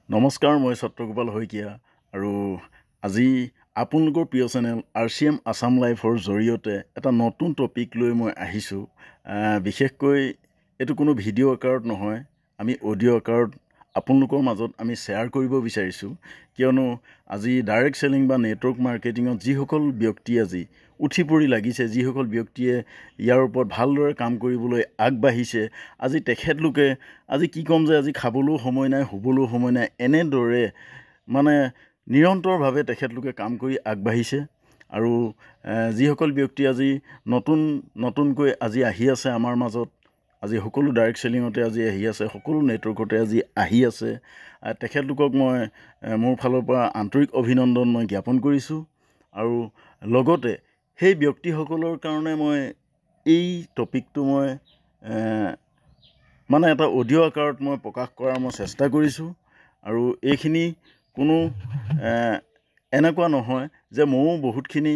নমস্কাৰ, মই সত্যগোপাল শইকীয়া আৰু আজি আপোনালোকৰ প্ৰিয় চেনেল RCM আসাম লাইফৰ জৰিয়তে এটা নতুন টপিক লৈ মই আহিছোঁ। বিশেষকৈ এইটো কোনো ভিডিঅ' আকাৰত নহয়, আমি অডিঅ' আকাৰত আপোনালোকৰ মাজত আমি শ্বেয়াৰ কৰিব বিচাৰিছোঁ। কিয়নো আজি ডাইৰেক্ট চেলিং বা নেটৱৰ্ক মাৰ্কেটিঙত যিসকল ব্যক্তি আজি উঠি পৰি লাগিছে, যিসকল ব্যক্তিয়ে ইয়াৰ ওপৰত ভালদৰে কাম কৰিবলৈ আগবাঢ়িছে, আজি তেখেতলোকে আজি কি ক'ম যে আজি খাবলৈও সময় নাই, শুবলৈও সময় নাই, এনেদৰে মানে নিৰন্তৰভাৱে তেখেতলোকে কাম কৰি আগবাঢ়িছে। আৰু যিসকল ব্যক্তি আজি নতুনকৈ আজি আহি আছে আমাৰ মাজত, আজি সকলো ডাইৰেক্ট চেলিঙতে আজি আহি আছে, সকলো নেটৱৰ্কতে আজি আহি আছে, তেখেতলোকক মই মোৰ ফালৰ পৰা আন্তৰিক অভিনন্দন মই জ্ঞাপন কৰিছোঁ। আৰু লগতে সেই ব্যক্তিসকলৰ কাৰণে মই এই টপিকটো মই মানে এটা অডিঅ' আকাৰত মই প্ৰকাশ কৰাৰ মই চেষ্টা কৰিছোঁ। আৰু এইখিনি কোনো এনেকুৱা নহয় যে ময়ো বহুতখিনি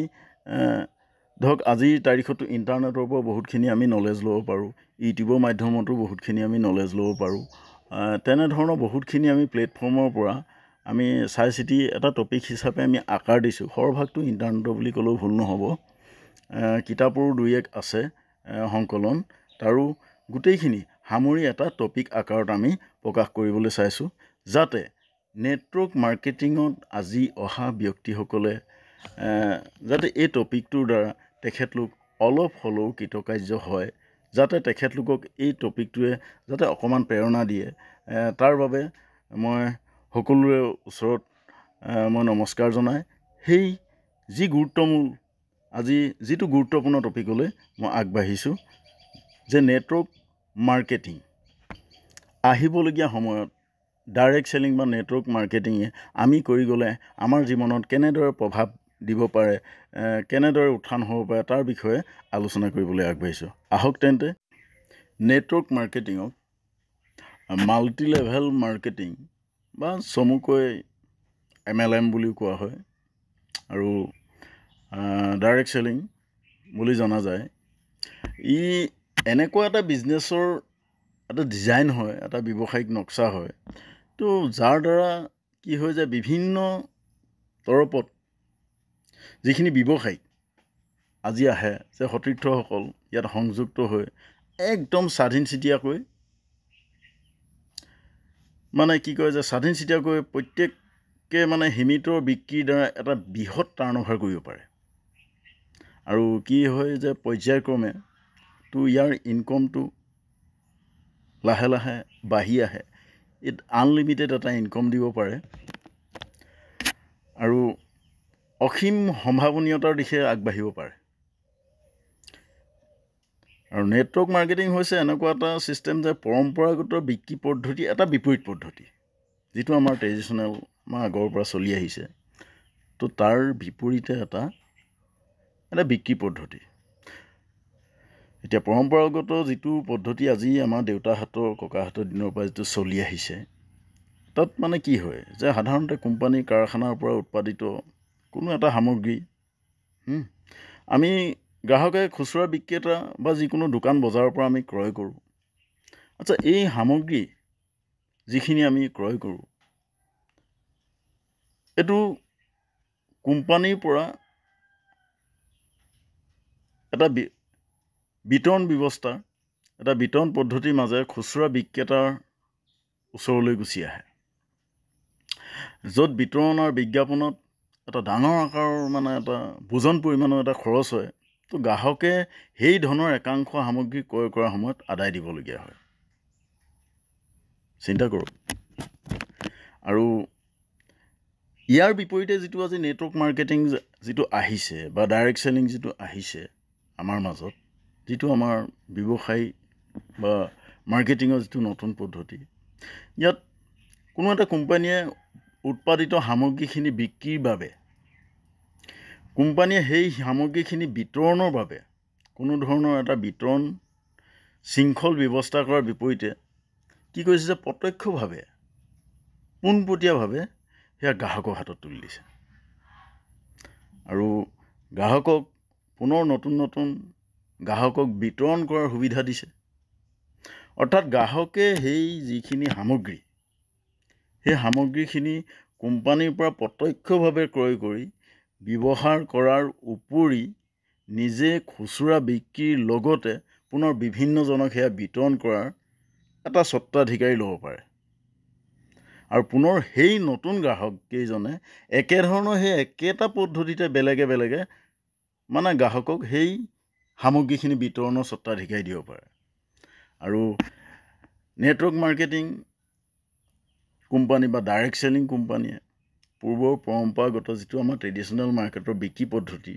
ধৰক আজিৰ তাৰিখতো ইণ্টাৰনেটৰ পৰা বহুতখিনি আমি নলেজ ল'ব পাৰোঁ, ইউটিউবৰ মাধ্যমতো বহুতখিনি আমি নলেজ ল'ব পাৰোঁ। তেনেধৰণৰ বহুতখিনি আমি প্লেটফৰ্মৰ পৰা আমি চাই চিতি এটা টপিক হিচাপে আমি আকাৰ দিছোঁ। সৰহভাগটো ইণ্টাৰনেটৰ বুলি ক'লেও ভুল নহ'ব। কিতাপৰো দুই এক আছে সংকলন, তাৰো গোটেইখিনি সামৰি এটা টপিক আকাৰত আমি প্ৰকাশ কৰিবলৈ চাইছোঁ, যাতে নেটৱৰ্ক মাৰ্কেটিঙত আজি অহা ব্যক্তিসকলে যাতে এই টপিকটোৰ দ্বাৰা তেখেতলোক অলপ হ'লেও কৃতকাৰ্য হয়, যাতে তেখেতলোকক এই টপিকটোৱে যাতে অকণমান প্ৰেৰণা দিয়ে, তাৰ বাবে মই সকলোৰে ওচৰত মই নমস্কাৰ জনাই সেই যিটো গুৰুত্বপূৰ্ণ টপিকলৈ মই আগবাঢ়িছোঁ, যে নেটৱৰ্ক মাৰ্কেটিং আহিবলগীয়া সময়ত ডাইৰেক্ট চেলিং বা নেটৱৰ্ক মাৰ্কেটিঙে আমি কৰি গ'লে আমাৰ জীৱনত কেনেদৰে প্ৰভাৱ দিব পাৰে, কেনেদৰে উত্থান হ'ব পাৰে, তাৰ বিষয়ে আলোচনা কৰিবলৈ আগবাঢ়িছোঁ। আহক তেন্তে নেটৱৰ্ক মাৰ্কেটিঙক মাল্টি লেভেল মাৰ্কেটিং বা চমুকৈ MLM বুলিও কোৱা হয় আৰু ডাইৰেক্ট চেলিং বুলি জনা যায়। ই এনেকুৱা এটা বিজনেছৰ এটা ডিজাইন হয়, এটা ব্যৱসায়িক নক্সা হয়, তো যাৰ দ্বাৰা কি হয় যে বিভিন্ন তৰপত যিখিনি ব্যৱসায়িক আজি আহে, যে সতীৰ্থসকল ইয়াত সংযুক্ত হৈ একদম স্বাধীনচিতীয়াকৈ মানে কি কয় যে স্বাধীনচিতীয়াকৈ প্ৰত্যেককে মানে সীমিত বিক্ৰীৰ দ্বাৰা এটা বৃহৎ টাৰ্ণঅভাৰ কৰিব পাৰে। আৰু কি হয় যে পৰ্যায়ক্ৰমে তো ইয়াৰ ইনকমটো লাহে লাহে বাঢ়ি আহে, ইয়াত আনলিমিটেড এটা ইনকম দিব পাৰে আৰু অসীম সম্ভাৱনীয়তাৰ দিশে আগবাঢ়িব পাৰে। আৰু নেটৱৰ্ক মাৰ্কেটিং হৈছে এনেকুৱা এটা ছিষ্টেম যে পৰম্পৰাগত বিক্ৰী পদ্ধতি এটা বিপৰীত পদ্ধতি, যিটো আমাৰ ট্ৰেডিশ্যনেল আমাৰ আগৰ পৰা চলি আহিছে, তো তাৰ বিপৰীতে এটা বিক্ৰী পদ্ধতি। এতিয়া পৰম্পৰাগত যিটো পদ্ধতি আজি আমাৰ দেউতাহঁতৰ ককাহঁতৰ দিনৰ পৰা যিটো চলি আহিছে, তাত মানে কি হয় যে সাধাৰণতে কোম্পানী কাৰখানাৰ পৰা উৎপাদিত কোনো এটা সামগ্ৰী আমি গ্ৰাহকে খুচুৰা বিক্ৰেতা বা যিকোনো দোকান বজাৰৰ পৰা আমি ক্ৰয় কৰোঁ। আচ্ছা, এই সামগ্ৰী যিখিনি আমি ক্ৰয় কৰোঁ, এইটো কোম্পানীৰ পৰা এটা বিতৰণ ব্যৱস্থা, এটা বিতৰণ পদ্ধতিৰ মাজেৰে খুচুৰা বিক্ৰেতাৰ ওচৰলৈ গুচি আহে, য'ত বিতৰণ আৰু বিজ্ঞাপনত এটা ডাঙৰ আকাৰৰ মানে এটা বুজন পৰিমাণৰ এটা খৰচ হয়, তো গ্ৰাহকে সেই ধৰণৰ একাংশ সামগ্ৰী ক্ৰয় কৰাৰ সময়ত আদায় দিবলগীয়া হয়। চিন্তা কৰক। আৰু ইয়াৰ বিপৰীতে যিটো আজি নেটৱৰ্ক মাৰ্কেটিং যিটো আহিছে বা ডাইৰেক্ট চেলিং যিটো আহিছে আমাৰ মাজত, যিটো আমাৰ ব্যৱসায় বা মাৰ্কেটিঙৰ যিটো নতুন পদ্ধতি, ইয়াত কোনো এটা কোম্পানীয়ে উৎপাদিত সামগ্ৰীখিনি বিক্ৰীৰ বাবে কোম্পানীয়ে সেই সামগ্ৰীখিনি বিতৰণৰ বাবে কোনো ধৰণৰ এটা বিতৰণ শৃংখল ব্যৱস্থা কৰাৰ বিপৰীতে কি কৰিছে যে প্ৰত্যক্ষভাৱে পোনপটীয়াভাৱে সেয়া গ্ৰাহকৰ হাতত তুলি দিছে আৰু গ্ৰাহকক পুনৰ নতুন গ্ৰাহকক বিতৰণ কৰাৰ সুবিধা দিছে। অৰ্থাৎ গ্ৰাহকে সেই যিখিনি সামগ্ৰী সেই সামগ্ৰীখিনি কোম্পানীৰ পৰা প্ৰত্যক্ষভাৱে ক্ৰয় কৰি ব্যৱহাৰ কৰাৰ উপৰি নিজে খুচুৰা বিক্ৰীৰ লগতে পুনৰ বিভিন্নজনক সেয়া বিতৰণ কৰাৰ এটা স্বত্বাধিকাৰী ল'ব পাৰে। আৰু পুনৰ সেই নতুন গ্ৰাহককেইজনে একেধৰণৰ সেই একেটা পদ্ধতিতে বেলেগে বেলেগে মানে গ্ৰাহকক সেই সামগ্ৰীখিনি বিতৰণৰ স্বত্বাধিকাৰী দিব পাৰে। আৰু নেটৱৰ্ক মাৰ্কেটিং কোম্পানী বা ডাইৰেক্ট চেলিং কোম্পানীয়ে পূৰ্বৰ পৰম্পৰাগত যিটো আমাৰ ট্ৰেডিশ্যনেল মাৰ্কেটৰ বিক্ৰী পদ্ধতি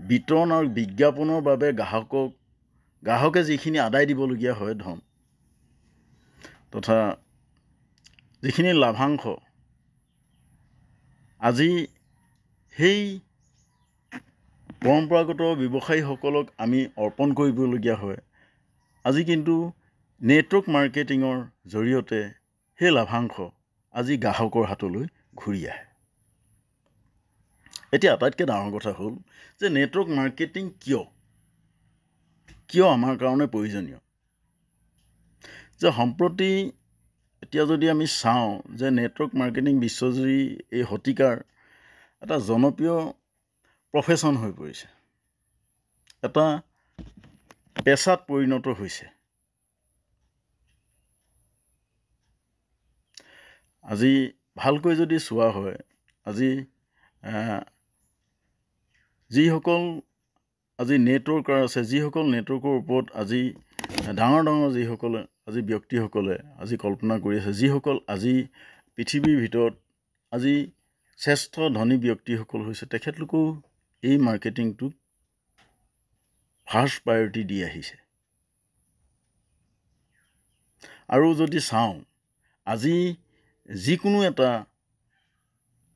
বিতৰণ আৰু বিজ্ঞাপনৰ বাবে গ্ৰাহকে যিখিনি আদায় দিবলগীয়া হয় ধন তথা যিখিনি লাভাংশ আজি সেই পৰম্পৰাগত ব্যৱসায়ীসকলক আমি অৰ্পণ কৰিবলগীয়া হয়। আজি কিন্তু নেটৱৰ্ক মাৰ্কেটিঙৰ জৰিয়তে সেই লাভাংশ আজি গ্ৰাহকৰ হাতলৈ ঘূৰি আহে। এতিয়া আটাইতকৈ ডাঙৰ কথা হ'ল যে নেটৱৰ্ক মাৰ্কেটিং কিয় আমাৰ কাৰণে প্ৰয়োজনীয়। যে সম্প্ৰতি এতিয়া যদি আমি চাওঁ যে নেটৱৰ্ক মাৰ্কেটিং বিশ্বজুৰি এই শতিকাৰ এটা জনপ্ৰিয় প্ৰফেশ্যন হৈ পৰিছে, এটা পেছাত পৰিণত হৈছে। আজি ভালকৈ যদি চোৱা হয়, আজি যিসকল আজি নেটৱৰ্কাৰ আছে, যিসকল নেটৱৰ্কৰ ওপৰত আজি ডাঙৰ যিসকলে আজি ব্যক্তিসকলে আজি কল্পনা কৰি আছে, যিসকল আজি পৃথিৱীৰ ভিতৰত আজি শ্ৰেষ্ঠ ধনী ব্যক্তিসকল হৈছে, তেখেতলোকেও এই মাৰ্কেটিংটোক ফাৰ্ষ্ট প্ৰায়ৰিটি দি আহিছে। আৰু যদি চাওঁ আজি যিকোনো এটা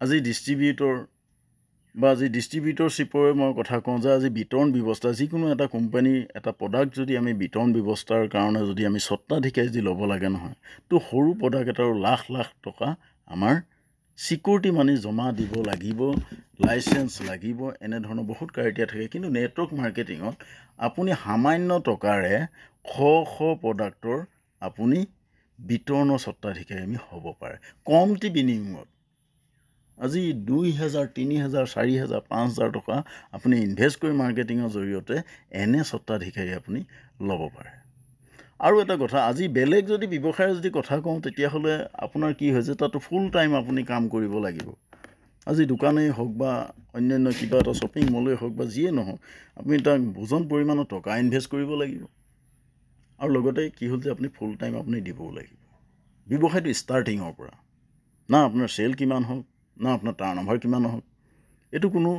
আজি ডিষ্ট্ৰিবিউটৰ বা আজি ডিষ্ট্ৰিবিউটৰশ্বিপৰে মই কথা কওঁ যে আজি বিতৰণ ব্যৱস্থা যিকোনো এটা কোম্পানীৰ এটা প্ৰডাক্ট যদি আমি বিতৰণ ব্যৱস্থাৰ কাৰণে যদি আমি স্বত্বাধিকাৰী যদি ল'ব লাগে নহয়, তো সৰু প্ৰডাক্ট এটাৰো লাখ লাখ টকা আমাৰ ছিকিউৰিটি মানি জমা দিব লাগিব, লাইচেঞ্চ লাগিব, এনেধৰণৰ বহুত ক্ৰাইটেৰিয়া থাকে। কিন্তু নেটৱৰ্ক মাৰ্কেটিঙত আপুনি সামান্য টকাৰে শ প্ৰডাক্টৰ আপুনি বিতৰণৰ স্বত্বাধিকাৰী আমি হ'ব পাৰে কমটি বিনিময়ত। আজি 2,000, 3,000, 4,000, 5,000 টকা আপুনি ইনভেষ্ট কৰি মাৰ্কেটিঙৰ জৰিয়তে এনে স্বত্বাধিকাৰী আপুনি ল'ব পাৰে। আৰু এটা কথা, আজি বেলেগ যদি ব্যৱসায়ৰ যদি কথা কওঁ, তেতিয়াহ'লে আপোনাৰ কি হৈছে, তাতো ফুল টাইম আপুনি কাম কৰিব লাগিব। আজি দোকানেই হওক বা অন্যান্য কিবা এটা শ্বপিং মলেই হওক বা যিয়ে নহওক, আপুনি তাক ওজন পৰিমাণৰ টকা ইনভেষ্ট কৰিব লাগিব। আৰু লগতে কি হ'ল যে আপুনি ফুল টাইম আপুনি দিবও লাগিব। ব্যৱসায়টো ষ্টাৰ্টিঙৰ পৰা না আপোনাৰ চেল কিমান হওক, না আপোনাৰ টাৰ্ণ অভাৰ কিমান হওক, এইটো কোনো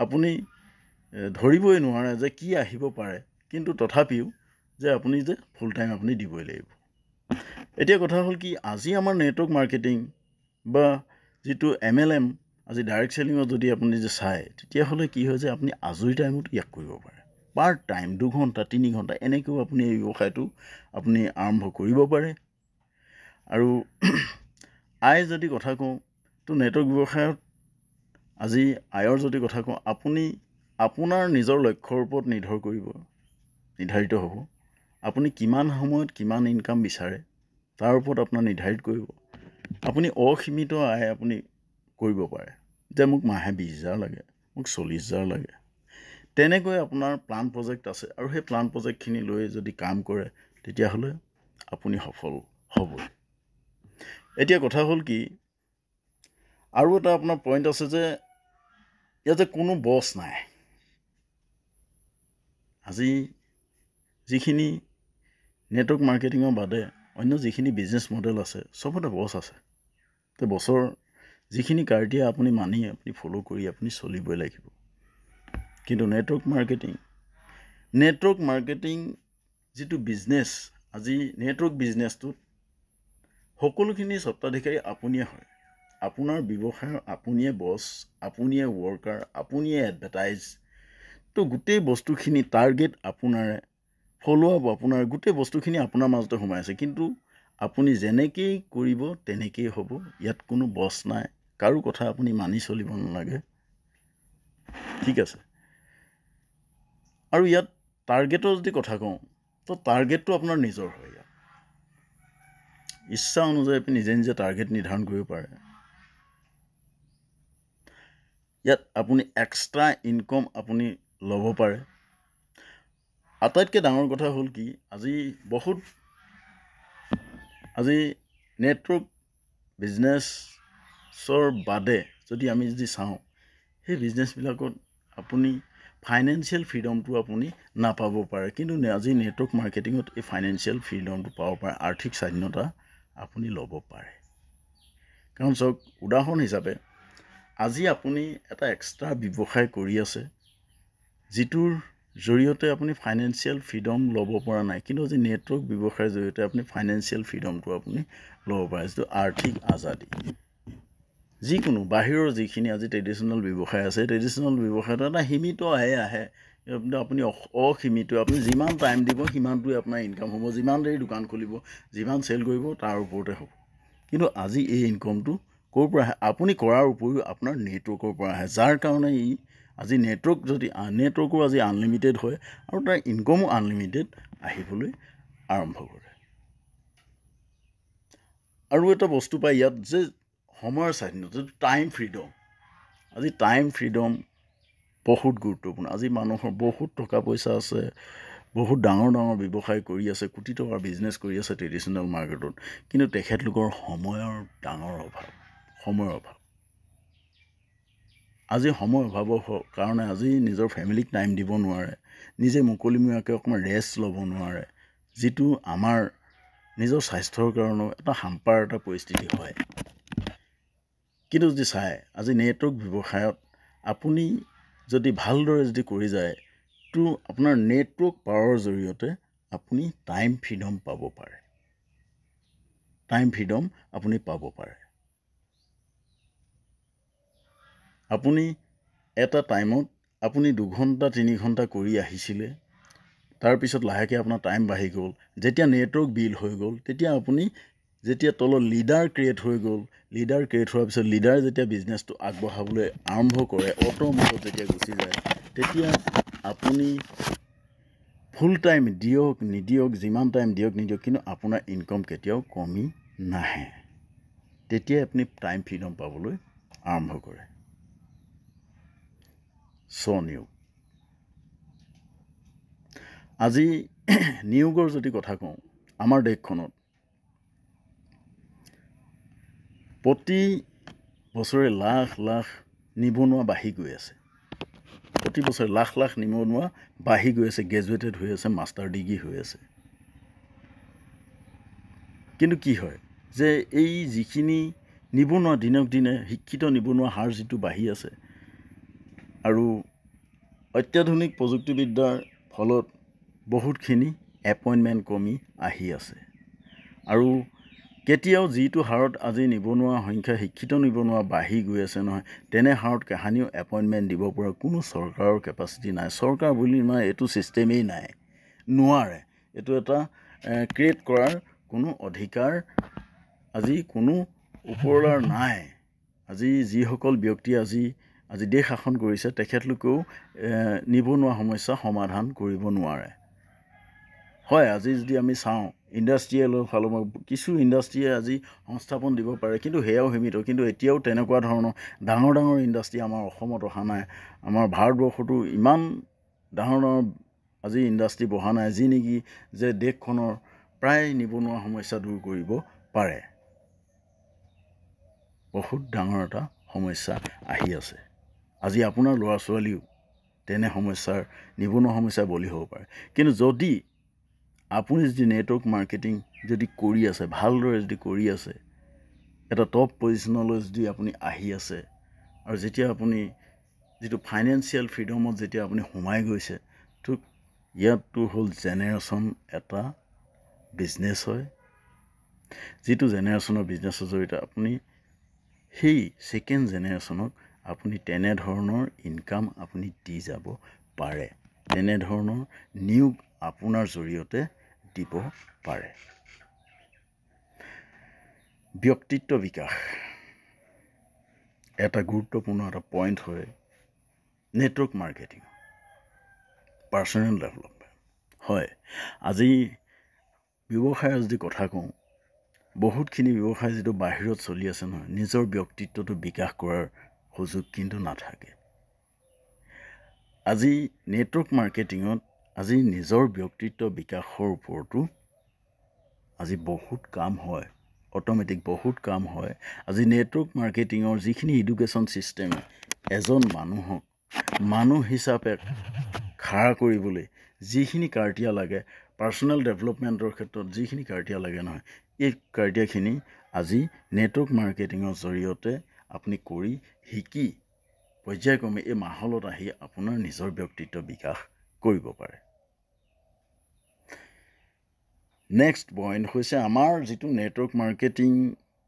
আপুনি ধৰিবই নোৱাৰে যে কি আহিব পাৰে, কিন্তু তথাপিও যে আপুনি যে ফুল টাইম আপুনি দিবই লাগিব। এতিয়া কথা হ'ল কি, আজি আমাৰ নেটৱৰ্ক মাৰ্কেটিং বা যিটো MLM আজি ডাইৰেক্ট চেলিঙত যদি আপুনি যে চায়, তেতিয়াহ'লে কি হয় যে আপুনি আজৰি টাইমত ইয়াক কৰিব পাৰে। পাৰ্ট টাইম 2 ঘণ্টা 3 ঘণ্টা এনেকৈও আপুনি এই ব্যৱসায়টো আপুনি আৰম্ভ কৰিব পাৰে। আৰু আয় যদি কথা কওঁ, তো নেটৱৰ্ক ব্যৱসায়ত আজি আয়ৰ যদি কথা কওঁ, আপুনি আপোনাৰ নিজৰ লক্ষ্যৰ ওপৰত নিৰ্ধাৰিত হ'ব। আপুনি কিমান সময়ত কিমান ইনকাম বিচাৰে তাৰ ওপৰত আপোনাৰ নিৰ্ধাৰিত কৰিব। আপুনি অসীমিত আয় আপুনি কৰিব পাৰে যে মোক মাহে 20,000 লাগে, মোক 40,000 লাগে, তেনেকৈ আপোনাৰ প্লান প্ৰজেক্ট আছে। আৰু সেই প্লান প্ৰজেক্টখিনি লৈ যদি কাম কৰে, তেতিয়াহ'লে আপুনি সফল হ'বই। এতিয়া কথা হ'ল কি, আৰু এটা আপোনাৰ পইণ্ট আছে যে ইয়াত যে কোনো বছ নাই। আজি যিখিনি নেটৱৰ্ক মাৰ্কেটিঙৰ বাদে অন্য যিখিনি বিজনেছ মডেল আছে, চবতে বছ আছে। তো বছৰ যিখিনি ক্ৰাইটেৰিয়া আপুনি মানি আপুনি ফ'ল' কৰি আপুনি চলিবই লাগিব। কিন্তু নেটৱৰ্ক মাৰ্কেটিং যিটো বিজনেছ, আজি নেটৱৰ্ক বিজনেছটোত সকলোখিনি স্বত্বাধিকাৰী আপুনিয়ে হয়। আপোনাৰ ব্যৱসায়ৰ আপুনিয়ে বছ, আপুনিয়ে ৱৰ্কাৰ, আপুনিয়ে এডভাৰটাইজ। তো গোটেই বস্তুখিনি টাৰ্গেট আপোনাৰে, ফ'ল' আপ আপোনাৰ, গোটেই বস্তুখিনি আপোনাৰ মাজতে সোমাই আছে। কিন্তু আপুনি যেনেকেই কৰিব তেনেকেই হ'ব। ইয়াত কোনো বছ নাই, কাৰো কথা আপুনি মানি চলিব নালাগে, ঠিক আছে। আৰু ইয়াত টাৰ্গেটৰ যদি কথা কওঁ, তো টাৰ্গেটটো আপোনাৰ নিজৰ হয়। ইচ্ছা অনুযায়ী আপুনি নিজে নিজে টাৰ্গেট নিৰ্ধাৰণ কৰিব পাৰে ইয়াত আপুনি এক্সট্ৰা ইনকম আপুনি ল'ব পাৰে আটাইতকৈ ডাঙৰ কথা হ'ল কি আজি নেটৱৰ্ক বিজনেছৰ বাদে যদি আমি যদি চাওঁ সেই বিজনেছবিলাকত আপুনি ফাইনেন্সিয়েল ফ্ৰীডমটো আপুনি নাপাব পাৰে কিন্তু আজি নেটৱৰ্ক মাৰ্কেটিঙত এই ফাইনেন্সিয়েল ফ্ৰীডমটো পাব পাৰে আৰ্থিক স্বাধীনতা আপুনি ল'ব পাৰে কাৰণ চাওক উদাহৰণ হিচাপে আজি আপুনি এটা এক্সট্ৰা ব্যৱসায় কৰি আছে যিটোৰ জৰিয়তে আপুনি ফাইনেন্সিয়েল ফ্ৰীডম ল'ব পৰা নাই কিন্তু আজি নেটৱৰ্ক ব্যৱসায়ৰ জৰিয়তে আপুনি ফাইনেন্সিয়েল ফ্ৰীডমটো আপুনি ল'ব পাৰে যিটো আৰ্থিক আজাদী যিকোনো বাহিৰৰ যিখিনি আজি ট্ৰেডিশ্যনেল ব্যৱসায় আছে ট্ৰেডিশ্যনেল ব্যৱসায়টো এটা সীমিত আহে আপুনি অসীমিত আপুনি যিমান টাইম দিব সিমানটোৱে আপোনাৰ ইনকাম হ'ব যিমান দেৰি দোকান খুলিব যিমান চেল কৰিব তাৰ ওপৰতে হ'ব কিন্তু আজি এই ইনকমটো ক'ৰ পৰা আহে আপুনি কৰাৰ উপৰিও আপোনাৰ নেটৱৰ্কৰ পৰা আহে যাৰ কাৰণে আজি নেটৱৰ্কো আজি আনলিমিটেড হয় আৰু তাৰ ইনকমো আনলিমিটেড আহিবলৈ আৰম্ভ কৰে আৰু এটা বস্তু পায় ইয়াত যে সময়ৰ স্বাধীনতা টাইম ফ্ৰীডম আজি টাইম ফ্ৰীডম বহুত গুৰুত্বপূৰ্ণ আজি মানুহৰ বহুত টকা পইচা আছে বহুত ডাঙৰ ব্যৱসায় কৰি আছে কোটি টকাৰ বিজনেছ কৰি আছে ট্ৰেডিশ্যনেল মাৰ্কেটত কিন্তু তেখেতলোকৰ সময়ৰ ডাঙৰ অভাৱ আজি সময় অভাৱৰ কাৰণে আজি নিজৰ ফেমিলিক টাইম দিব নোৱাৰে নিজে মুকলিমূৰীয়াকৈ অকণমান ৰেষ্ট ল'ব নোৱাৰে যিটো আমাৰ নিজৰ স্বাস্থ্যৰ কাৰণেও এটা হাম্পাৰ এটা পৰিস্থিতি হয় কিন্তু যদি চাই আজি নেটৱৰ্ক ব্যৱসায়ত আপুনি যদি ভালদৰে যদি কৰি যায় তো আপোনাৰ নেটৱৰ্ক পাৱাৰৰ জৰিয়তে আপুনি টাইম ফ্ৰীডম পাব পাৰে আপুনি এটা টাইমত আপুনি 2 ঘণ্টা 3 ঘণ্টা কৰি আহিছিলে তাৰপিছত লাহেকৈ আপোনাৰ টাইম বাঢ়ি গ'ল যেতিয়া নেটৱৰ্ক বিল হৈ গ'ল তেতিয়া আপুনি যেতিয়া তলত লিডাৰ ক্ৰিয়েট হৈ গ'ল লিডাৰ ক্ৰিয়েট হোৱাৰ পিছত লিডাৰ যেতিয়া বিজনেছটো আগবঢ়াবলৈ আৰম্ভ কৰে অট'মেটিক যেতিয়া গুচি যায় তেতিয়া আপুনি ফুল টাইম দিয়ক নিদিয়ক যিমান টাইম দিয়ক নিদিয়ক কিন্তু আপোনাৰ ইনকম কেতিয়াও কমি নাহে তেতিয়াই আপুনি টাইম ফ্ৰীডম পাবলৈ আৰম্ভ কৰে নিয়োগ আজি নিয়োগৰ যদি কথা কওঁ আমাৰ দেশখনত প্ৰতি বছৰে লাখ লাখ নিবনুৱা বাঢ়ি গৈ আছে প্ৰতি বছৰে লাখ লাখ নিবনুৱা বাঢ়ি গৈ আছে গ্ৰেজুৱেটেড হৈ আছে মাষ্টাৰ ডিগ্ৰী হৈ আছে কিন্তু কি হয় যে এই যিখিনি নিবনুৱা দিনক দিনে শিক্ষিত নিবনুৱা হাৰ যিটো বাঢ়ি আছে আৰু অত্যাধুনিক প্ৰযুক্তিবিদ্যাৰ ফলত বহুতখিনি এপইণ্টমেণ্ট কমি আহি আছে আৰু কেতিয়াও যিটো হাৰত আজি নিবনুৱা সংখ্যা শিক্ষিত নিবনুৱা বাঢ়ি গৈ আছে নহয় তেনে হাৰত কাহানিও এপইণ্টমেণ্ট দিব পৰা কোনো চৰকাৰৰ কেপাচিটি নাই চৰকাৰ বুলি মানে এইটো ছিষ্টেমেই নাই নোৱাৰে এইটো এটা ক্ৰিয়েট কৰাৰ কোনো অধিকাৰ আজি কোনো ওপৰলাৰ নাই আজি যিসকল ব্যক্তি আজি দেশ শাসন কৰিছে তেখেতলোকেও নিবনুৱা সমস্যা সমাধান কৰিব নোৱাৰে হয় আজি যদি আমি চাওঁ ইণ্ডাষ্ট্ৰিয়েলৰ ফালৰ পৰা কিছু ইণ্ডাষ্ট্ৰিয়ে আজি সংস্থাপন দিব পাৰে কিন্তু সেয়াও সীমিত কিন্তু এতিয়াও তেনেকুৱা ধৰণৰ ডাঙৰ ইণ্ডাষ্ট্ৰি আমাৰ অসমত অহা নাই আমাৰ ভাৰতবৰ্ষতো ইমান ডাঙৰ আজি ইণ্ডাষ্ট্ৰি বহা নাই যি নেকি যে দেশখনৰ প্ৰায় নিবনুৱা সমস্যা দূৰ কৰিব পাৰে বহুত ডাঙৰ এটা সমস্যা আহি আছে আজি আপোনাৰ ল'ৰা ছোৱালীও তেনে নিবনুৱা সমস্যাৰ বলি হ'ব পাৰে কিন্তু যদি আপুনি যদি নেটৱৰ্ক মাৰ্কেটিং যদি কৰি আছে ভালদৰে যদি কৰি আছে এটা টপ পজিশ্যনলৈ যদি আপুনি আহি আছে আৰু যেতিয়া আপুনি যিটো ফাইনেন্সিয়েল ফ্ৰীডমত যেতিয়া আপুনি সোমাই গৈছে তো ইয়াতটো হ'ল জেনেৰেশ্যন এটা বিজনেছ হয় যিটো জেনেৰেশ্যনৰ বিজনেছৰ জৰিয়তে আপুনি সেই ছেকেণ্ড জেনেৰেশ্যনক আপুনি তেনেধৰণৰ ইনকাম আপুনি দি যাব পাৰে তেনেধৰণৰ নিয়োগ আপোনাৰ জৰিয়তে দিব পাৰে ব্যক্তিত্ব বিকাশ এটা গুৰুত্বপূৰ্ণ এটা পইণ্ট হয় নেটৱৰ্ক মাৰ্কেটিং পাৰ্চনেল ডেভেলপমেণ্ট হয় আজি ব্যৱসায়ৰ যদি কথা কওঁ বহুতখিনি ব্যৱসায় যিটো বাহিৰত চলি আছে নহয়, নিজৰ ব্যক্তিত্বটো বিকাশ কৰাৰ সুযোগ কিন্তু নাথাকে। আজি নেটৱৰ্ক মাৰ্কেটিঙত আজি নিজৰ ব্যক্তিত্ব বিকাশৰ ওপৰতো আজি বহুত কাম হয়, অট'মেটিক বহুত কাম হয়। আজি নেটৱৰ্ক মাৰ্কেটিঙৰ যিখিনি এডুকেশ্যন ছিষ্টেমে এজন মানুহক মানুহ হিচাপে খাৰা কৰিবলৈ যিখিনি কাৰ্টিয়া লাগে, পাৰ্চনেল ডেভেলপমেণ্টৰ ক্ষেত্ৰত যিখিনি কাৰ্টিয়া লাগে নহয়, এই কাৰ্টিয়াখিনি আজি নেটৱৰ্ক মাৰ্কেটিঙৰ জৰিয়তে আপুনি কৰি শিকি পৰ্যায়ক্ৰমে এই মাহলত আহি আপোনাৰ নিজৰ ব্যক্তিত্ব বিকাশ কৰিব পাৰে। নেক্সট পইণ্ট হৈছে আমাৰ যিটো নেটৱৰ্ক মাৰ্কেটিং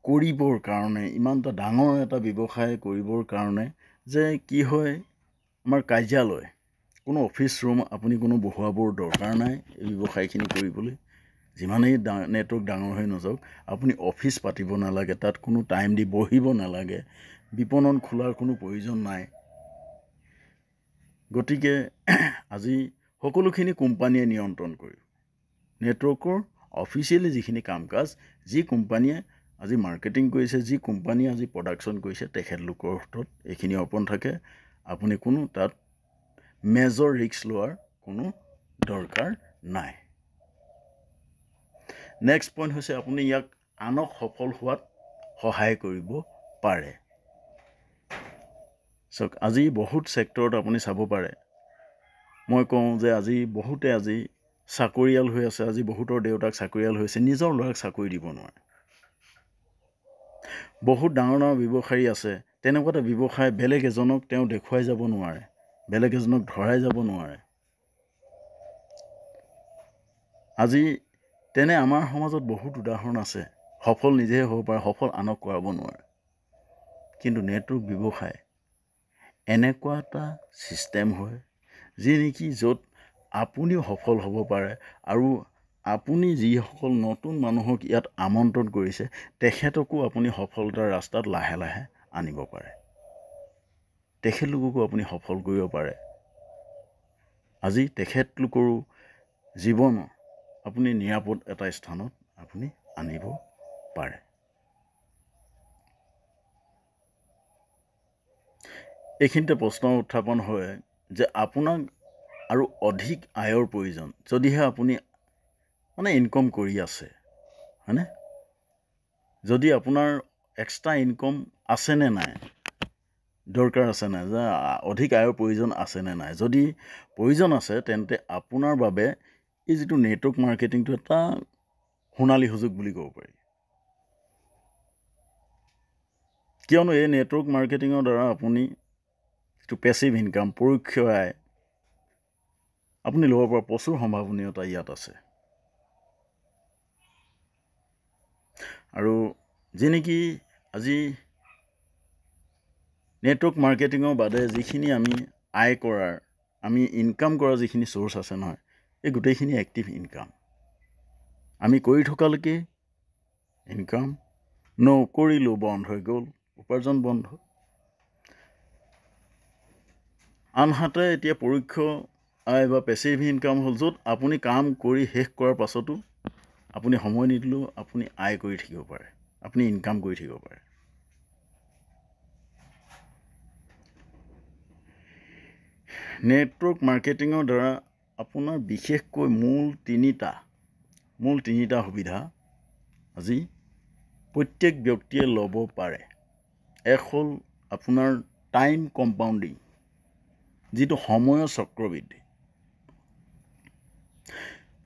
কৰিবৰ কাৰণে ইমান এটা ডাঙৰ এটা ব্যৱসায় কৰিবৰ কাৰণে যে কি হয়, আমাৰ কাৰ্যালয় কোনো অফিচ ৰুম আপুনি কোনো বহুৱাবৰ দৰকাৰ নাই। এই ব্যৱসায়খিনি কৰিবলৈ যিমানেই নেটৱৰ্ক ডাঙৰ হৈ নাযাওক, আপুনি অফিচ পাতিব নালাগে, তাত কোনো টাইম দি বহিব নালাগে, বিপণন খোলাৰ কোনো প্ৰয়োজন নাই। গতিকে আজি সকলোখিনি কোম্পানীয়ে নিয়ন্ত্ৰণ কৰিব। নেটৱৰ্কৰ অফিচিয়েলি যিখিনি কাম কাজ, যি কোম্পানীয়ে আজি মাৰ্কেটিং কৰিছে, যি কোম্পানীয়ে আজি প্ৰডাকশ্যন কৰিছে, তেখেতলোকৰ হাতত এইখিনি অৰ্পণ থাকে। আপুনি কোনো তাত মেজৰ ৰিস্ক লোৱাৰ কোনো দৰকাৰ নাই। নেক্সট পইণ্ট হৈছে আপুনি ইয়াক আনক সফল হোৱাত সহায় কৰিব পাৰে। চাওক, আজি বহুত ছেক্টৰত আপুনি চাব পাৰে, মই কওঁ যে আজি বহুতে আজি চাকৰিয়াল হৈ আছে, আজি বহুতৰ দেউতাক চাকৰিয়াল হৈছে, নিজৰ ল'ৰাক চাকৰি দিব নোৱাৰে। বহুত ডাঙৰ ডাঙৰ ব্যৱসায়ী আছে, তেনেকুৱা এটা ব্যৱসায় বেলেগ এজনক তেওঁ দেখুৱাই যাব নোৱাৰে, বেলেগ এজনক ধৰাই যাব নোৱাৰে। আজি তেনে আমাৰ সমাজত বহুত উদাহৰণ আছে, সফল নিজেহে হ'ব পাৰে, সফল আনক কৰাব নোৱাৰে। কিন্তু নেটৱৰ্ক ব্যৱসায় এনেকুৱা এটা ছিষ্টেম হয় যি নেকি য'ত আপুনিও সফল হ'ব পাৰে, আৰু আপুনি যিসকল নতুন মানুহক ইয়াত আমন্ত্ৰণ কৰিছে তেখেতকো আপুনি সফলতাৰ ৰাস্তাত লাহে লাহে আনিব পাৰে, তেখেতলোককো আপুনি সফল কৰিব পাৰে। আজি তেখেতলোকৰো জীৱনৰ আপুনি নিৰাপদ এটা স্থানত আপুনি আনিব পাৰে। এইখিনিতে প্ৰশ্ন উত্থাপন হয় যে আপোনাক আৰু অধিক আয়ৰ প্ৰয়োজন যদিহে আপুনি ইনকম কৰি আছে, হয়নে? যদি আপোনাৰ এক্সট্ৰা ইনকম আছেনে নাই, দৰকাৰ আছে নাই, যে অধিক আয়ৰ প্ৰয়োজন আছেনে নাই, যদি প্ৰয়োজন আছে তেন্তে আপোনাৰ বাবে এই যিটো নেটৱৰ্ক মাৰ্কেটিংটো এটা সোণালী সুযোগ বুলি ক'ব পাৰি। কিয়নো এই নেটৱৰ্ক মাৰ্কেটিঙৰ দ্বাৰা আপুনি যিটো পেচিভ ইনকাম, পৰোক্ষ আয় আপুনি ল'ব পৰা প্ৰচুৰ সম্ভাৱনীয়তা ইয়াত আছে। আৰু যি নেকি আজি নেটৱৰ্ক মাৰ্কেটিঙৰ বাদে যিখিনি আমি আয় কৰাৰ, আমি ইনকাম কৰাৰ যিখিনি চ'ৰ্চ আছে নহয়, এই গোটেইখিনি এক্টিভ ইনকাম। আমি কৰি থকালৈকে ইনকাম, নকৰিলোঁ বন্ধ হৈ গ'ল, উপাৰ্জন বন্ধ। আনহাতে এতিয়া পৰোক্ষ আয় বা পেচিভ ইনকাম হ'ল য'ত আপুনি কাম কৰি শেষ কৰাৰ পাছতো আপুনি সময় নিদিলেও আপুনি আয় কৰি থাকিব পাৰে, আপুনি ইনকাম কৰি থাকিব পাৰে। নেটৱৰ্ক মাৰ্কেটিঙৰ দ্বাৰা আপোনাৰ বিশেষকৈ মূল তিনিটা সুবিধা আজি প্ৰত্যেক ব্যক্তিয়ে ল'ব পাৰে। এক হ'ল আপোনাৰ টাইম কম্পাউণ্ডিং, যিটো সময়ৰ চক্ৰবৃদ্ধি।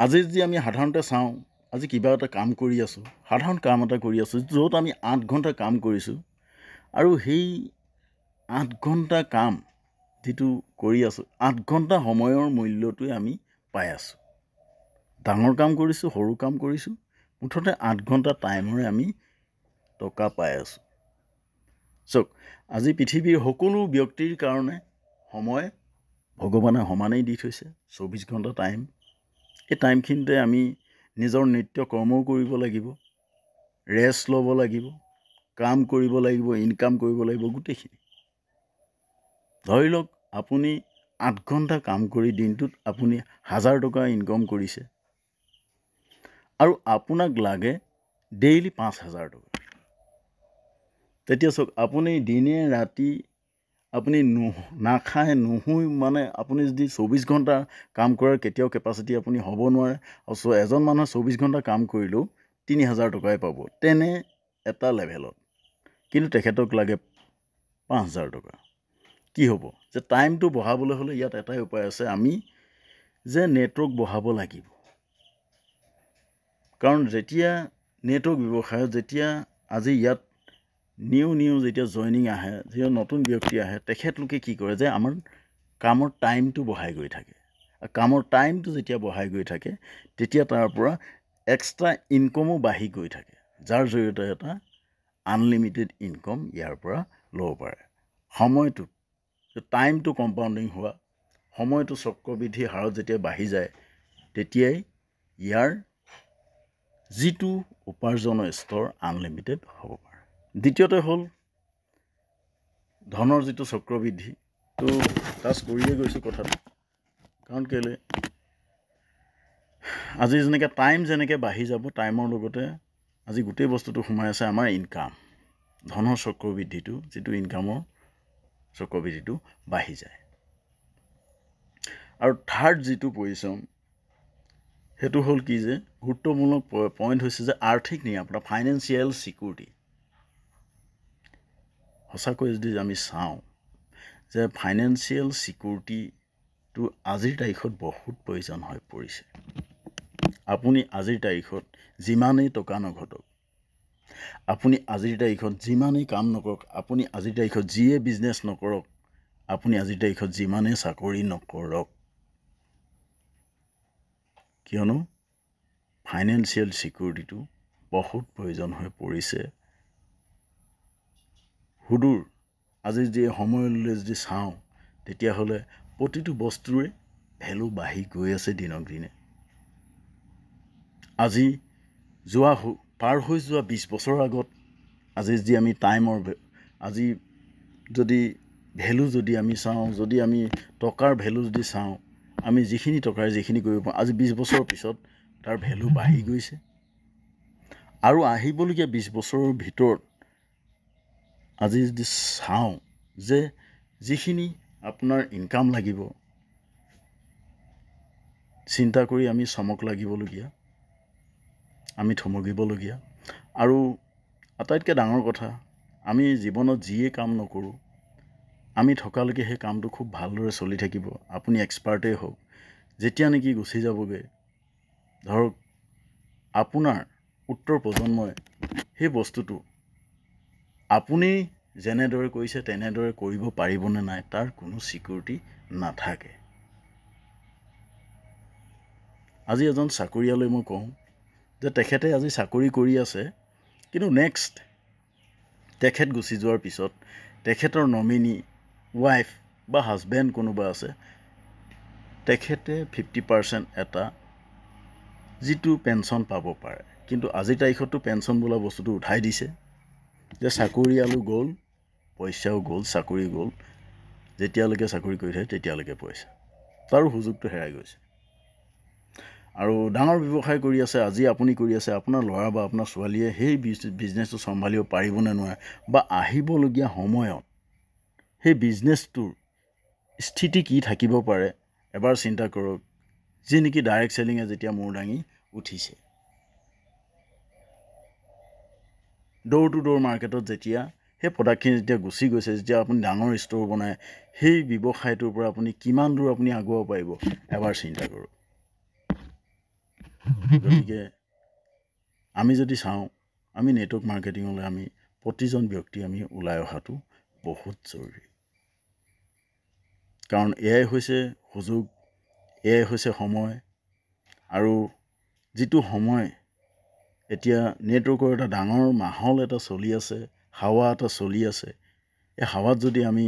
আজি যদি আমি সাধাৰণতে চাওঁ, আজি কিবা এটা কাম কৰি আছোঁ, সাধাৰণ কাম এটা কৰি আছোঁ য'ত আমি 8 ঘণ্টা কাম কৰিছোঁ, আৰু সেই 8 ঘণ্টা কাম যিটো কৰি আছোঁ, 8 ঘণ্টা সময়ৰ মূল্যটোৱে আমি পাই আছোঁ। ডাঙৰ কাম কৰিছোঁ, সৰু কাম কৰিছোঁ, মুঠতে 8 ঘণ্টা টাইমৰে আমি টকা পাই আছোঁ। চাওক, আজি পৃথিৱীৰ সকলো ব্যক্তিৰ কাৰণে সময় ভগৱানে সমানেই দি থৈছে, 24 ঘণ্টা টাইম। এই টাইমখিনিতে আমি নিজৰ নিত্য কৰ্মও কৰিব লাগিব, ৰেষ্ট ল'ব লাগিব, কাম কৰিব লাগিব, ইনকাম কৰিব লাগিব, গোটেইখিনি। ধৰি লওক আপুনি 8 ঘণ্টা কাম কৰি দিনটোত আপুনি 1000 টকা ইনকম কৰিছে, আৰু আপোনাক লাগে ডেইলি 5,000 টকা। তেতিয়া চাওক আপুনি দিনে ৰাতি আপুনি নাখায় নুশুই মানে আপুনি যদি 24 ঘণ্টা কাম কৰাৰ কেতিয়াও কেপাচিটি আপুনি হ'ব নোৱাৰে। আৰু এজন মানুহে 24 ঘণ্টা কাম কৰিলেও 3,000 টকাই পাব তেনে এটা লেভেলত, কিন্তু তেখেতক লাগে 5,000 টকা। কি হ'ব যে টাইমটো বঢ়াবলৈ হ'লে ইয়াত এটাই উপায় আছে, আমি যে নেটৱৰ্ক বঢ়াব লাগিব। কাৰণ যেতিয়া নেটৱৰ্ক ব্যৱসায়ত যেতিয়া আজি ইয়াত নিউ যেতিয়া জইনিং আহে, যেতিয়া নতুন ব্যক্তি আহে, তেখেতলোকে কি কৰে যে আমাৰ কামৰ টাইমটো বঢ়াই গৈ থাকে। কামৰ টাইমটো যেতিয়া বঢ়াই গৈ থাকে তেতিয়া তাৰ পৰা এক্সট্ৰা ইনকমো বাঢ়ি গৈ থাকে, যাৰ জৰিয়তে এটা আনলিমিটেড ইনকম ইয়াৰ পৰা ল'ব পাৰে। সময়টো টাইমটো কম্পাউণ্ডিং হোৱা, সময়টো চক্ৰবৃদ্ধি হাৰত যেতিয়া বাঢ়ি যায় তেতিয়াই ইয়াৰ যিটো উপাৰ্জনৰ স্তৰ আনলিমিটেড হ'ব পাৰে। দ্বিতীয়তে হ'ল ধনৰ যিটো চক্ৰবৃদ্ধি, তো টাচ কৰিয়ে গৈছোঁ কথাটো। কাৰণ কেলৈ আজি যেনেকৈ টাইম যেনেকৈ বাঢ়ি যাব, টাইমৰ লগতে আজি গোটেই বস্তুটো সোমাই আছে আমাৰ ইনকাম, ধনৰ চক্ৰবৃদ্ধিটো, যিটো ইনকামৰ চক্ৰবৃদ্ধিটো বাঢ়ি যায়। আৰু থাৰ্ড যিটো পজিশ্যন সেইটো হ'ল কি যে গুৰুত্বপূৰ্ণ পইণ্ট হৈছে যে আৰ্থিক নিৰাপত্তা, ফাইনেন্সিয়েল ছিকিউৰিটি। সঁচাকৈ যদি আমি চাওঁ যে ফাইনেন্সিয়েল ছিকিউৰিটিটো আজিৰ তাৰিখত বহুত প্ৰয়োজন হৈ পৰিছে। আপুনি আজিৰ তাৰিখত যিমানেই টকা নঘটক, আপুনি আজিৰ তাৰিখত যিমানেই কাম নকৰক, আপুনি আজিৰ তাৰিখত যিয়ে বিজনেছ নকৰক, আপুনি আজিৰ তাৰিখত যিমানেই চাকৰি নকৰক, কিয়নো ফাইনেন্সিয়েল ছিকিউৰিটিটো বহুত প্ৰয়োজন হৈ পৰিছে। সুদূৰ আজি যদি সময়লৈ যদি চাওঁ তেতিয়াহ'লে প্ৰতিটো বস্তুৰে ভেলু বাঢ়ি গৈ আছে দিনক দিনে। আজি পাৰ হৈ যোৱা 20 বছৰৰ আগত আজি যদি আমি টাইমৰ আজি যদি ভেলু যদি আমি চাওঁ, যদি আমি টকাৰ ভেলু যদি চাওঁ, আমি যিখিনি টকাৰে যিখিনি কৰিব পাৰোঁ, আজি 20 বছৰৰ পিছত তাৰ ভেলু বাঢ়ি গৈছে। আৰু আহিবলগীয়া 20 বছৰৰ ভিতৰত আজি যদি চাওঁ যে যিখিনি আপোনাৰ ইনকাম লাগিব, চিন্তা কৰি আমি চমক লাগিবলগীয়া, আমি থমকিবলগীয়া। আৰু আটাইতকৈ ডাঙৰ কথা, আমি জীৱনত যিয়ে কাম নকৰোঁ, আমি থকালৈকে সেই কামটো খুব ভালদৰে চলি থাকিব। আপুনি এক্সপাৰ্টেই হওক, যেতিয়া নেকি গুচি যাবগৈ, ধৰক আপোনাৰ উত্তৰ প্ৰজন্মই সেই বস্তুটো আপুনি যেনেদৰে কৰিছে তেনেদৰে কৰিব পাৰিবনে নাই তাৰ কোনো ছিকিউৰিটি নাথাকে। আজি এজন চাকৰিয়ালৈ মই কওঁ যে তেখেতে আজি চাকৰি কৰি আছে, কিন্তু নেক্সট তেখেত গুচি যোৱাৰ পিছত তেখেতৰ নমিনী ৱাইফ বা হাজবেণ্ড কোনোবা আছে, তেখেতে 50% এটা যিটো পেঞ্চন পাব পাৰে। কিন্তু আজিৰ তাৰিখততো পেঞ্চন বোলা বস্তুটো উঠাই দিছে, যে চাকৰিয়ালো গ'ল, পইচাও গ'ল, চাকৰি গ'ল, যেতিয়ালৈকে চাকৰি কৰি থাকে তেতিয়ালৈকে পইচা, তাৰো সুযোগটো হেৰাই গৈছে। আৰু ডাঙৰ ব্যৱসায় কৰি আছে, আজি আপুনি কৰি আছে, আপোনাৰ ল'ৰা বা আপোনাৰ ছোৱালীয়ে সেই বিজনেছটো চম্ভালিব পাৰিবনে নোৱাৰে, বা আহিবলগীয়া সময়ত সেই বিজনেছটোৰ স্থিতি কি থাকিব পাৰে এবাৰ চিন্তা কৰক। যি নেকি ডাইৰেক্ট চেলিঙে যেতিয়া মূৰ দাঙি উঠিছে, ড'ৰ টু ড'ৰ মাৰ্কেটত যেতিয়া সেই প্ৰডাক্টখিনি যেতিয়া গুচি গৈছে, যেতিয়া আপুনি ডাঙৰ ষ্ট'ৰ বনায়, সেই ব্যৱসায়টোৰ পৰা আপুনি কিমান দূৰ আপুনি আগুৱাব পাৰিব এবাৰ চিন্তা কৰক। গতিকে আমি যদি চাওঁ, আমি নেটৱৰ্ক মাৰ্কেটিঙলৈ আমি প্ৰতিজন ব্যক্তি আমি ওলাই অহাটো বহুত জৰুৰী। কাৰণ এয়াই হৈছে সুযোগ, এয়াই হৈছে সময়। আৰু যিটো সময় এতিয়া নেটৱৰ্কৰ এটা ডাঙৰ মাহল এটা চলি আছে, হাৱা এটা চলি আছে, এই হাৱাত যদি আমি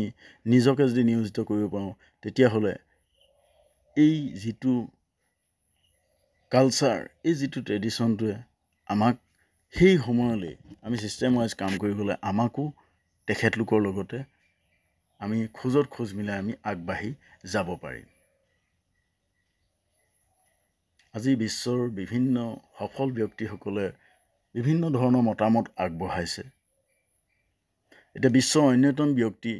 নিজকে যদি নিয়োজিত কৰিব পাৰোঁ, তেতিয়াহ'লে এই যিটো কালচাৰ, এই যিটো ট্ৰেডিশ্যনটোৱে আমাক সেই সময়লৈ আমি ছিষ্টেম ৱাইজ কাম কৰিবলৈ আমাকো তেখেতলোকৰ লগতে আমি খোজত খোজ মিলাই আমি আগবাঢ়ি যাব পাৰিম। আজি বিশ্বৰ বিভিন্ন সফল ব্যক্তিসকলে বিভিন্ন ধৰণৰ মতামত আগবঢ়াইছে। এতিয়া বিশ্বৰ অন্যতম ব্যক্তি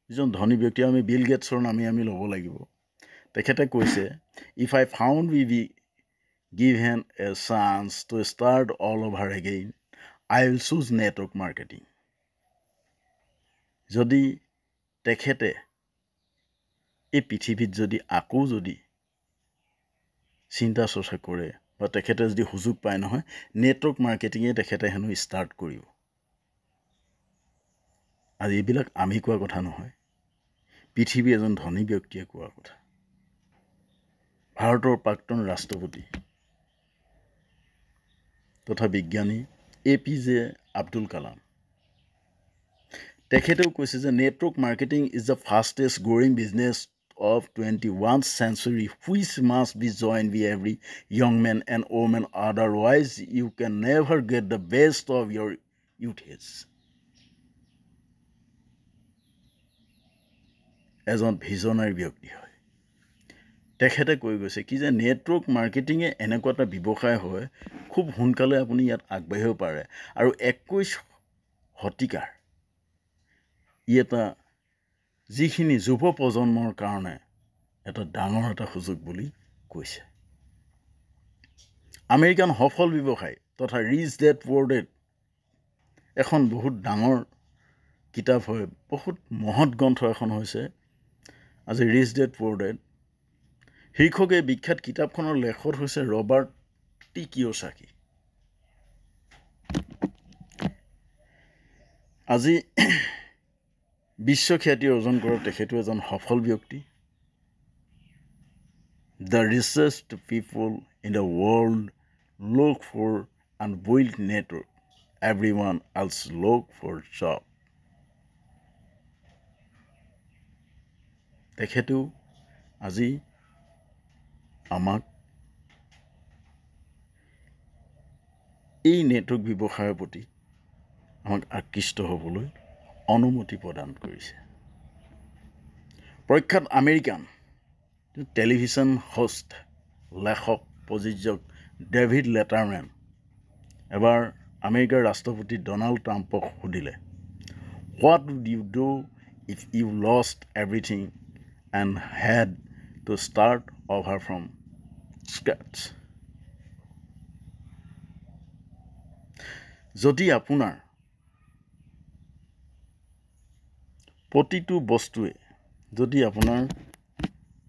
যিজন ধনী ব্যক্তি আমি বিল গেটছৰ নামে আমি ল'ব লাগিব। তেখেতে কৈছে, if I found be given a chance to start all over again, I will choose network marketing. যদি তেখেতে এই পৃথিৱীত যদি আকৌ যদি চিন্তা চৰ্চা কৰে বা তেখেতে যদি সুযোগ পায় নহয়, নেটৱৰ্ক মাৰ্কেটিঙে তেখেতে হেনো ষ্টাৰ্ট কৰিব। আৰু এইবিলাক আমি কোৱা কথা নহয়, পৃথিৱীৰ এজন ধনী ব্যক্তিয়ে কোৱা কথা। ভাৰতৰ প্ৰাক্তন ৰাষ্ট্ৰপতি তথা বিজ্ঞানী APJ আব্দুল কালাম তেখেতেও কৈছে যে network marketing is the fastest growing business of 21st century which must be joined by every young man and woman, otherwise you can never get the best of your youth. এজন visionary ব্যক্তি হয়। তেখেতে কৈ গৈছে কি যে network মাৰ্কেটিঙে এনেকুৱা এটা ব্যৱসায় হয় খুব সোনকালে আপুনি ইয়াত আগবাঢ়িব পাৰে আৰু 21 শতিকাৰ ই এটা যিখিনি যুৱ প্ৰজন্মৰ কাৰণে এটা ডাঙৰ এটা সুযোগ বুলি কৈছে। আমেৰিকান সফল ব্যৱসায় তথা ৰিচ ডেড পুৱাৰ ডেড এখন বহুত ডাঙৰ কিতাপ হয়, বহুত মহৎ গ্ৰন্থ এখন হৈছে আজি ৰিচ ডেড পুৱাৰ ডেড শীৰ্ষক এই বিখ্যাত কিতাপখনৰ লেখক হৈছে ৰবাৰ্ট টি কিয়ছাকি। আজি বিশ্বখ্যাতি অৰ্জন কৰা তেখেতো এজন সফল ব্যক্তি। The richest people in the world look for and build network. Everyone else look for job. তেখেতো আজি আমাক এই নেটৱৰ্ক ব্যৱসায়ৰ প্ৰতি আমাক আকৃষ্ট হ'বলৈ অনুমতি প্ৰদান কৰিছে। প্ৰখ্যাত আমেৰিকান টেলিভিছন হোষ্ট লেখক প্ৰযোজক ডেভিড লেটাৰমেন এবাৰ আমেৰিকাৰ ৰাষ্ট্ৰপতি ডনাল্ড ট্ৰাম্পক সুধিলে, what would you do if you lost everything and had to start over from scratch? যদি আপোনাৰ প্ৰতিটো বস্তুৱে যদি আপোনাৰ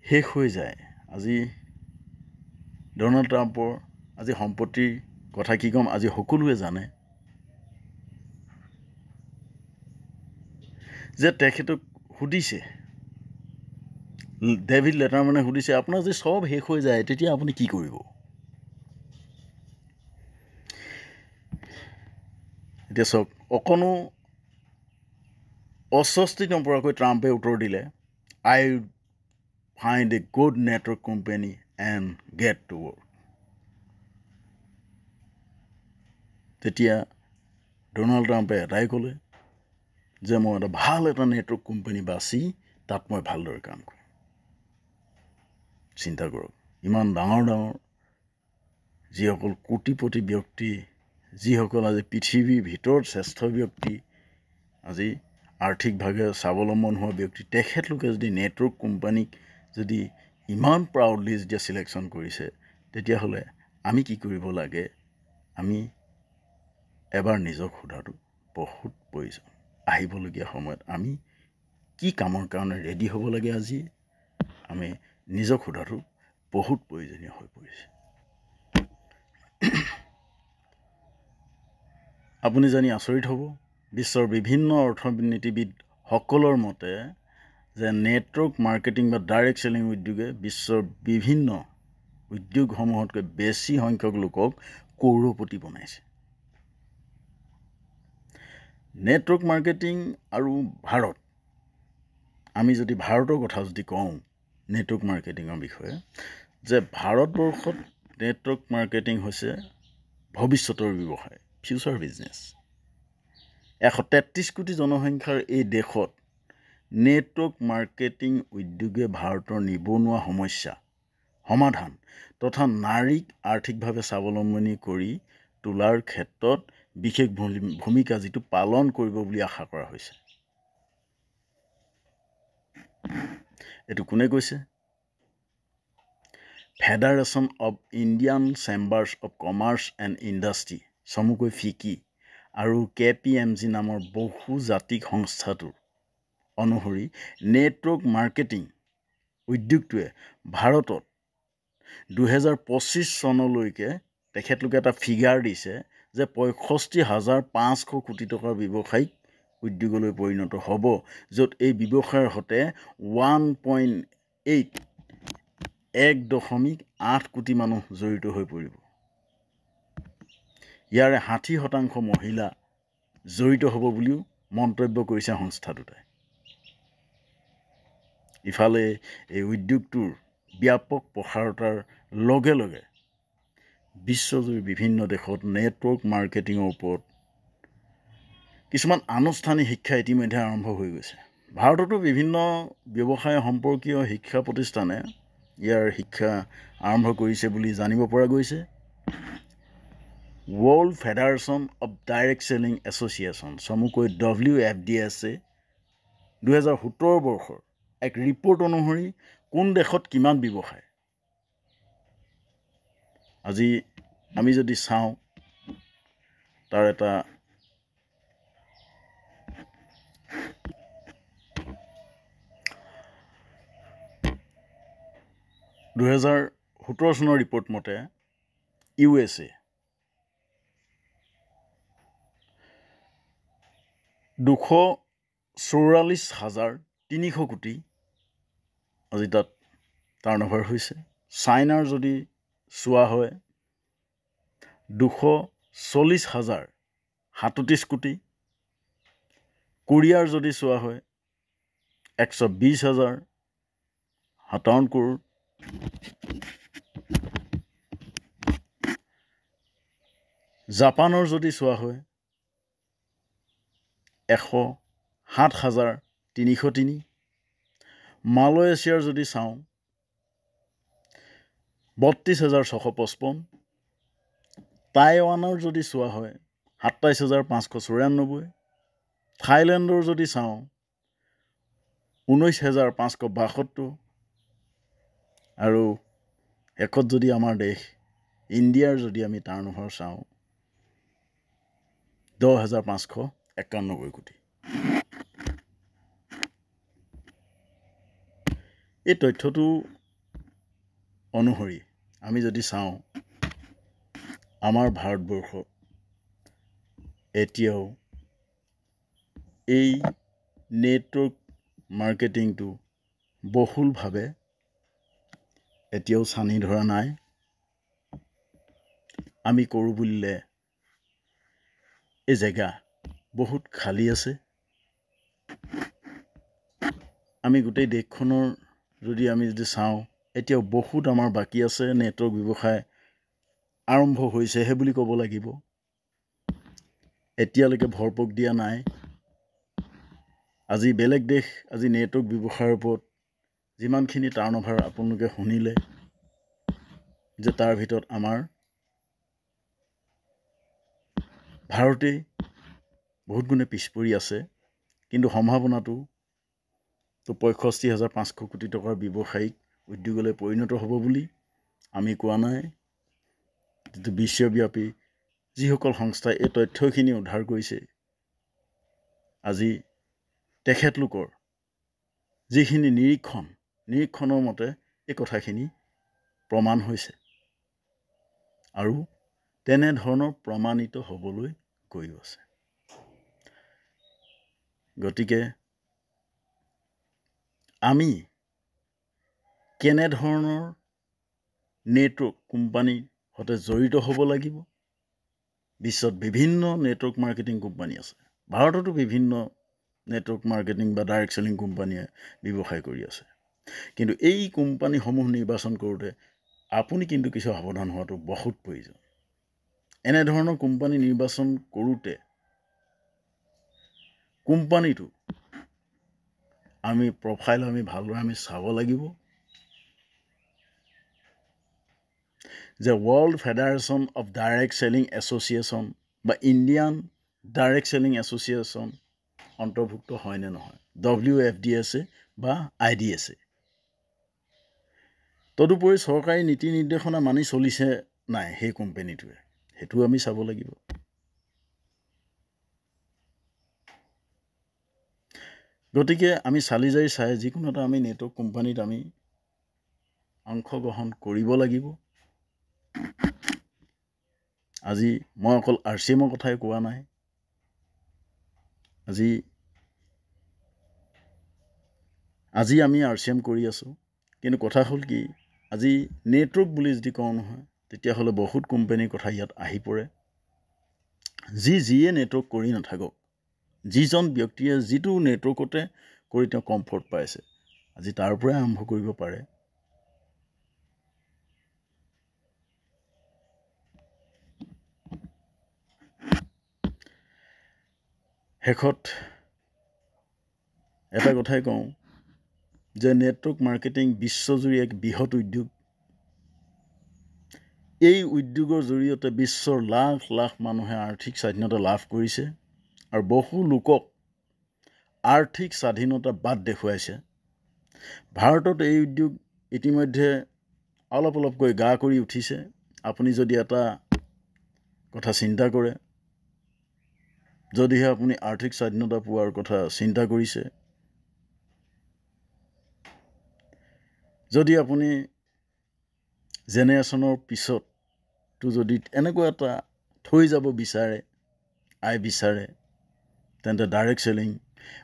শেষ হৈ যায়, আজি ডনাল্ড ট্ৰাম্পৰ আজি সম্পত্তিৰ কথা কি ক'ম, আজি সকলোৱে জানে যে তেখেতক সুধিছে, ডেভিড লেটাৰমেনে সুধিছে, আপোনাৰ যদি চব শেষ হৈ যায় তেতিয়া আপুনি কি কৰিব? এতিয়া চাওক, অকণো অস্বস্তি নপৰাকৈ ট্ৰাম্পে উত্তৰ দিলে, I find a good network company and get to work. তেতিয়া ডনাল্ড ট্ৰাম্পে এটাই ক'লে যে মই এটা ভাল এটা নেটৱৰ্ক কোম্পানী বাছি তাত মই ভালদৰে কাম কৰিম। চিন্তা কৰক, ইমান ডাঙৰ ডাঙৰ যিসকল কোটিপতি ব্যক্তি, যিসকল আজি পৃথিৱীৰ ভিতৰত শ্ৰেষ্ঠ ব্যক্তি, আজি আৰ্থিকভাৱে স্বাৱলম্বন হোৱা ব্যক্তি, তেখেতলোকে যদি নেটৱৰ্ক কোম্পানীক যদি ইমান প্ৰাউডলি যেতিয়া চিলেকশ্যন কৰিছে, তেতিয়াহ'লে আমি কি কৰিব লাগে? আমি এবাৰ নিজক সোধাটো বহুত প্ৰয়োজন। আহিবলগীয়া সময়ত আমি কি কামৰ কাৰণে ৰেডি হ'ব লাগে, আজি আমি নিজক সোধাটো বহুত প্ৰয়োজনীয় হৈ পৰিছে। আপুনি জানি আচৰিত হ'ব, বিশ্বৰ বিভিন্ন অৰ্থনীতিবিদসকলৰ মতে যে নেটৱৰ্ক মাৰ্কেটিং বা ডাইৰেক্ট চেলিং উদ্যোগে বিশ্বৰ বিভিন্ন উদ্যোগসমূহতকৈ বেছি সংখ্যক লোকক কৌড়পতি বনাইছে। নেটৱৰ্ক মাৰ্কেটিং আৰু ভাৰত, আমি যদি ভাৰতৰ কথা যদি কওঁ নেটৱৰ্ক মাৰ্কেটিঙৰ বিষয়ে, যে ভাৰতবৰ্ষত নেটৱৰ্ক মাৰ্কেটিং হৈছে ভৱিষ্যতৰ ব্যৱসায়, ফিউচাৰ বিজনেছ। 133 কোটি জনসংখ্যাৰ এই দেশত নেটৱৰ্ক মাৰ্কেটিং উদ্যোগে ভাৰতৰ নিবনুৱা সমস্যা সমাধান তথা নাৰীক আৰ্থিকভাৱে স্বাৱলম্বী কৰি তোলাৰ ক্ষেত্ৰত বিশেষ ভূমিকা যিটো পালন কৰিব বুলি আশা কৰা হৈছে। এইটো কোনে কৈছে? Federation of Indian chambers of commerce and industry, চমুকৈ ফিকি, আৰু KPMG নামৰ বহুজাতিক সংস্থাটোৰ অনুসৰি নেটৱৰ্ক মাৰ্কেটিং উদ্যোগটোৱে ভাৰতত 2025 চনলৈকে তেখেতলোকে এটা ফিগাৰ দিছে যে 65,500 কোটি টকাৰ ব্যৱসায়িক উদ্যোগলৈ পৰিণত হ'ব, য'ত এই ব্যৱসায়ৰ সৈতে 1.8 কোটি মানুহ জড়িত হৈ পৰিব। ইয়াৰে 60% মহিলা জড়িত হ'ব বুলিও মন্তব্য কৰিছে সংস্থাটোতে। ইফালে এই উদ্যোগটোৰ ব্যাপক প্ৰসাৰতাৰ লগে লগে বিশ্বজুৰি বিভিন্ন দেশত নেটৱৰ্ক মাৰ্কেটিঙৰ ওপৰত কিছুমান আনুষ্ঠানিক শিক্ষা ইতিমধ্যে আৰম্ভ হৈ গৈছে। ভাৰততো বিভিন্ন ব্যৱসায় সম্পৰ্কীয় শিক্ষা প্ৰতিষ্ঠানে ইয়াৰ শিক্ষা আৰম্ভ কৰিছে বুলি জানিব পৰা গৈছে। World federation of direct selling association, চমুকৈ WFDSA 2017 বৰ্ষৰ এক ৰিপৰ্ট অনুসৰি কোন দেশত কিমান ব্যৱসায়, আজি আমি যদি চাওঁ তাৰ এটা (2017) চনৰ ৰিপৰ্ট মতে USA 244,300 কোটি আজি তাত টাৰ্ণঅভাৰ হৈছে। চাইনাৰ যদি চোৱা হয় 240,037 কোটি, কোৰিয়াৰ যদি চোৱা হয় 120,057 কৰোৰ, জাপানৰ যদি চোৱা হয় 107,303, মালয়েছিয়াৰ যদি চাওঁ 32,655, টাইৱানৰ যদি চোৱা হয় 27,594, থাইলেণ্ডৰ যদি চাওঁ 19,572, আৰু শেষত যদি আমাৰ দেশ ইণ্ডিয়াৰ যদি আমি টাৰ্ণঅভাৰ চাওঁ 10,591 কোটি। এই তথ্যটো অনুসৰি আমি যদি চাওঁ আমাৰ ভাৰতবৰ্ষত এতিয়াও এই নেটৱৰ্ক মাৰ্কেটিংটো বহুলভাৱে এতিয়াও চানি ধৰা নাই। আমি কৰোঁ বুলিলে এই জেগা বহুত খালী আছে। আমি গোটেই দেশখনৰ যদি চাওঁ এতিয়াও বহুত আমাৰ বাকী আছে। নেটৱৰ্ক ব্যৱসায় আৰম্ভ হৈছেহে বুলি ক'ব লাগিব, এতিয়ালৈকে ভৰপক দিয়া নাই। আজি বেলেগ দেশ আজি নেটৱৰ্ক ব্যৱসায়ৰ ওপৰত যিমানখিনি টাৰ্ণঅভাৰ আপোনালোকে শুনিলে যে তাৰ ভিতৰত আমাৰ ভাৰতেই বহুত গুণে পিছ পৰি আছে, কিন্তু সম্ভাৱনাটো 65,500 কোটি টকাৰ ব্যৱসায়িক উদ্যোগলৈ পৰিণত হ'ব বুলি আমি কোৱা নাই। যিটো বিশ্বব্যাপী যিসকল সংস্থাই এই তথ্যখিনি উদ্ধাৰ কৰিছে, আজি তেখেতলোকৰ যিখিনি নিৰীক্ষণৰ মতে এই কথাখিনি প্ৰমাণ হৈছে আৰু তেনেধৰণৰ প্ৰমাণিত হ'বলৈ গৈ আছে। গতিকে আমি কেনেধৰণৰ নেটৱৰ্ক কোম্পানীৰ সৈতে জড়িত হ'ব লাগিব? বিশ্বত বিভিন্ন নেটৱৰ্ক মাৰ্কেটিং কোম্পানী আছে, ভাৰততো বিভিন্ন নেটৱৰ্ক মাৰ্কেটিং বা ডাইৰেক্ট চেলিং কোম্পানীয়ে ব্যৱসায় কৰি আছে। কিন্তু এই কোম্পানীসমূহ নিৰ্বাচন কৰোঁতে আপুনি কিন্তু কিছু সাৱধান হোৱাটো বহুত প্ৰয়োজন। এনেধৰণৰ কোম্পানী নিৰ্বাচন কৰোঁতে কোম্পানীটো প্ৰফাইল ভালদৰে চাব লাগিব। যে world federation of direct selling association বা ইণ্ডিয়ান ডাইৰেক্ট চেলিং এছ'চিয়েশ্যন অন্তৰ্ভুক্ত হয়নে নহয়, WFDSA বা IDSA। তদুপৰি চৰকাৰী নীতি নিৰ্দেশনা মানি চলিছে নাই সেই কোম্পানীটোৱে, সেইটোও আমি চাব লাগিব। গতিকে আমি চালি জাৰি চাই যিকোনো এটা আমি নেটৱৰ্ক কোম্পানীত আমি অংশগ্ৰহণ কৰিব লাগিব। আজি মই অকল RCMৰ কথাই কোৱা নাই, আজি আমি RCM কৰি আছোঁ, কিন্তু কথা হ'ল কি, আজি নেটৱৰ্ক বুলি যদি কওঁ নহয় তেতিয়াহ'লে বহুত কোম্পানীৰ কথা ইয়াত আহি পৰে। যিয়ে নেটৱৰ্ক কৰি নাথাকক, যিজন ব্যক্তিয়ে যিটো নেটৱৰ্কতে কৰি তেওঁ কমফৰ্ট পাইছে, আজি তাৰ পৰাই আৰম্ভ কৰিব পাৰে। শেষত এটা কথাই কওঁ যে নেটৱৰ্ক মাৰ্কেটিং বিশ্বজুৰি এক বৃহৎ উদ্যোগ। এই উদ্যোগৰ জৰিয়তে বিশ্বৰ লাখ লাখ মানুহে আৰ্থিক স্বাধীনতা লাভ কৰিছে আৰু বহু লোকক আৰ্থিক স্বাধীনতা বাট দেখুৱাইছে। ভাৰতত এই উদ্যোগ ইতিমধ্যে অলপকৈ গা কৰি উঠিছে। আপুনি যদি এটা কথা চিন্তা কৰে, যদিহে আপুনি আৰ্থিক স্বাধীনতা পোৱাৰ কথা চিন্তা কৰিছে, যদি আপুনি জেনেৰেশ্যনৰ পিছতো যদি এনেকুৱা এটা থৈ যাব বিচাৰে, বিচাৰে, তেন্তে ডাইৰেক্ট চেলিং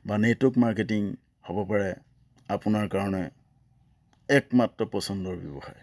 বা নেটৱৰ্ক মাৰ্কেটিং হ'ব পাৰে আপোনাৰ কাৰণে একমাত্ৰ পচন্দৰ ব্যৱসায়।